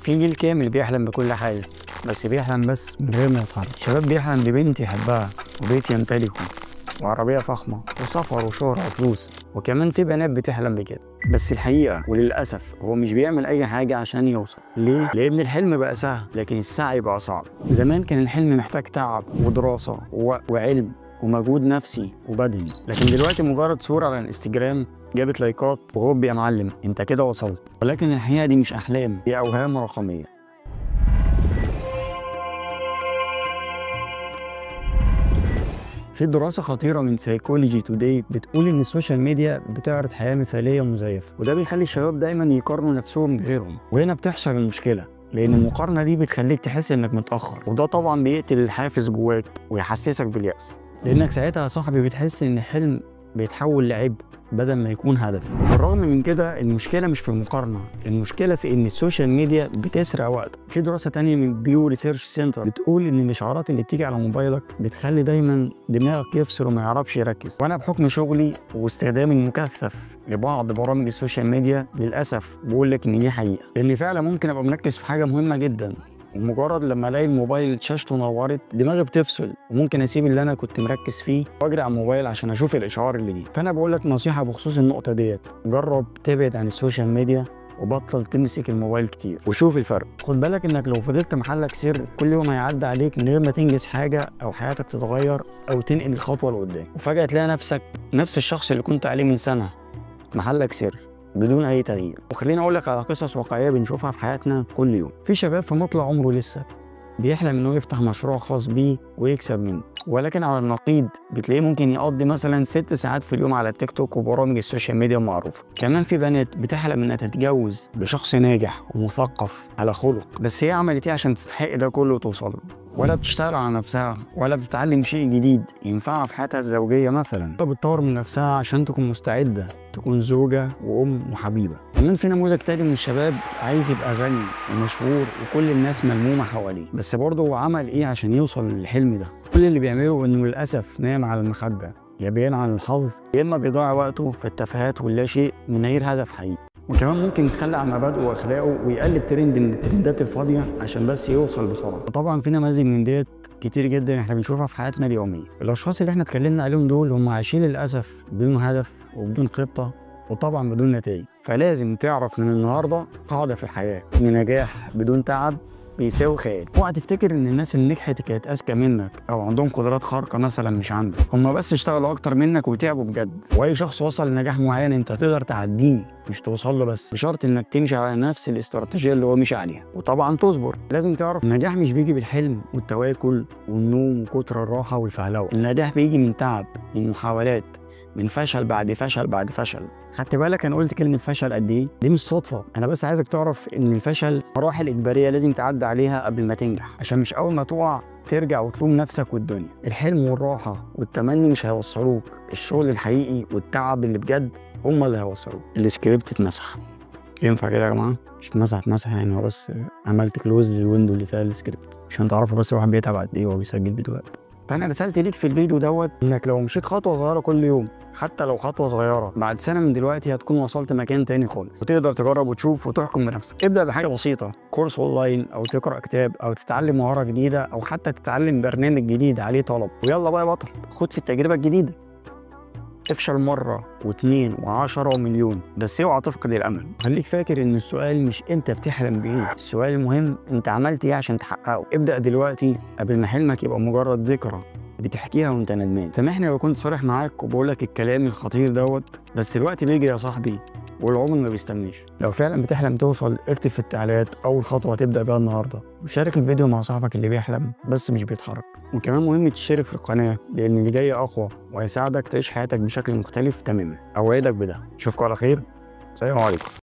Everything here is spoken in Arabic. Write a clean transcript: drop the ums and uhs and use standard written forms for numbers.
في جيل كامل بيحلم بكل حاجة، بس بيحلم بس من غير ما يتحرك. شباب بيحلم ببنت يحبها وبيت يمتلكه وعربية فخمة وسفر وشهرة وفلوس، وكمان في بنات بتحلم بكده. بس الحقيقة وللأسف هو مش بيعمل أي حاجة عشان يوصل. ليه؟ لأن الحلم بقى سهل لكن السعي بقى صعب. زمان كان الحلم محتاج تعب ودراسة وعلم ومجهود نفسي وبدني، لكن دلوقتي مجرد صورة على الانستجرام جابت لايكات وهوب يا معلم انت كده وصلت. ولكن الحقيقة دي مش أحلام، دي أوهام رقمية. في دراسة خطيرة من سايكولوجي توداي بتقول إن السوشيال ميديا بتعرض حياة مثالية مزيفة، وده بيخلي الشباب دايما يقارنوا نفسهم بغيرهم. وهنا بتحصل المشكلة، لأن المقارنة دي بتخليك تحس إنك متأخر، وده طبعا بيقتل الحافز جواك ويحسسك باليأس، لأنك ساعتها يا صاحبي بتحس إن الحلم بيتحول لعبء بدل ما يكون هدف. بالرغم من كده المشكله مش في المقارنه، المشكله في ان السوشيال ميديا بتسرق وقتك. في دراسه تانية من بيو ريسيرش سنتر بتقول ان الاشعارات اللي بتيجي على موبايلك بتخلي دايما دماغك يفصل وما يعرفش يركز. وانا بحكم شغلي واستخدامي المكثف لبعض برامج السوشيال ميديا للاسف بقول لك ان دي حقيقه، لان فعلا ممكن ابقى مركز في حاجه مهمه جدا ومجرد لما الاقي الموبايل شاشته نورت دماغي بتفصل، وممكن اسيب اللي انا كنت مركز فيه واجري على الموبايل عشان اشوف الاشعار اللي جه. فانا بقول لك نصيحه بخصوص النقطه ديت، جرب تبعد عن السوشيال ميديا وبطل تمسك الموبايل كتير وشوف الفرق. خد بالك انك لو فضلت محلك سر كل يوم هيعدي عليك من غير ما تنجز حاجه او حياتك تتغير او تنقل الخطوه لقدام، وفجاه تلاقي نفسك نفس الشخص اللي كنت عليه من سنه، محلك سر بدون اي تغيير. وخليني اقول لك على قصص واقعيه بنشوفها في حياتنا كل يوم. في شباب في مطلع عمره لسه بيحلم انه يفتح مشروع خاص بيه ويكسب منه، ولكن على النقيض بتلاقيه ممكن يقضي مثلا 6 ساعات في اليوم على التيك توك وبرامج السوشيال ميديا المعروفه. كمان في بنات بتحلم انها تتجوز بشخص ناجح ومثقف على خلق، بس هي عملت ايه عشان تستحق ده كله وتوصل له؟ ولا بتشتغل على نفسها ولا بتتعلم شيء جديد ينفعها في حياتها الزوجيه مثلا، ولا بتطور من نفسها عشان تكون مستعده تكون زوجه وام وحبيبه. كمان في نموذج تاني من الشباب عايز يبقى غني ومشهور وكل الناس ملمومه حواليه، بس برضه هو عمل ايه عشان يوصل للحلم ده؟ كل اللي بيعمله انه للاسف نام على المخده، يا بيان عن الحظ يا اما بيضيع وقته في التفاهات واللا شيء من غير هدف حقيقي. وكمان ممكن يتخلى عن مبادئه واخلاقه ويقلد ترند من الترندات الفاضيه عشان بس يوصل بسرعه. وطبعا في نماذج من ديت كتير جدا احنا بنشوفها في حياتنا اليوميه. الاشخاص اللي احنا اتكلمنا عليهم دول هم عايشين للاسف بدون هدف وبدون خطه وطبعا بدون نتائج. فلازم تعرف من النهارده قاعده في الحياه، ان نجاح بدون تعب بيساوي خيال. اوعى تفتكر ان الناس اللي نجحت كانت اذكى منك او عندهم قدرات خارقه مثلا مش عندك، هم بس اشتغلوا اكتر منك وتعبوا بجد. واي شخص وصل لنجاح معين انت تقدر تعديه مش توصل له، بس بشرط انك تمشي على نفس الاستراتيجيه اللي هو مشي عليها، وطبعا تصبر. لازم تعرف النجاح مش بيجي بالحلم والتواكل والنوم وكتر الراحه والفهلوه، النجاح بيجي من تعب، من محاولات، من فشل بعد فشل بعد فشل. خدت بالك انا قلت كلمه فشل قد ايه؟ دي مش صدفه، انا بس عايزك تعرف ان الفشل مراحل اجباريه لازم تعدي عليها قبل ما تنجح، عشان مش اول ما تقع ترجع وتلوم نفسك والدنيا. الحلم والراحه والتمني مش هيوصلوك، الشغل الحقيقي والتعب اللي بجد هم اللي هيوصلوك. السكريبت اتمسح، ينفع كده يا جماعه؟ مش اتمسح يعني، هو بس عملت كلوز للويندو اللي فيها السكريبت عشان تعرفوا بس الواحد بيتعب قد ايه وهو بيسجل فيديوهات. فانا رسالتي ليك في الفيديو دوت انك لو مشيت خطوه صغيره كل يوم، حتى لو خطوه صغيره، بعد سنه من دلوقتي هتكون وصلت مكان تاني خالص، وتقدر تجرب وتشوف وتحكم بنفسك. ابدا بحاجه بسيطه، كورس اونلاين او تقرا كتاب او تتعلم مهاره جديده او حتى تتعلم برنامج جديد عليه طلب، ويلا بقى يا بطل خد في التجربه الجديده. افشل مرة واثنين و10 ومليون، بس اوعى تفقد الامل. خليك فاكر ان السؤال مش انت بتحلم بايه، السؤال المهم انت عملت ايه عشان تحققه. ابدا دلوقتي قبل ما حلمك يبقى مجرد ذكرى بتحكيها وانت ندمان. سامحني لو كنت صريح معاك وبقول لك الكلام الخطير دوت، بس الوقت بيجري يا صاحبي والعمر ما بيستنيش. لو فعلا بتحلم توصل اكتب في التعليقات اول خطوه تبدا بيها النهارده، وشارك الفيديو مع صاحبك اللي بيحلم بس مش بيتحرك. وكمان مهم تشترك في القناه لان اللي جاي اقوى وهيساعدك تعيش حياتك بشكل مختلف تماما. اوعدك بده. اشوفكم على خير، سلام عليكم.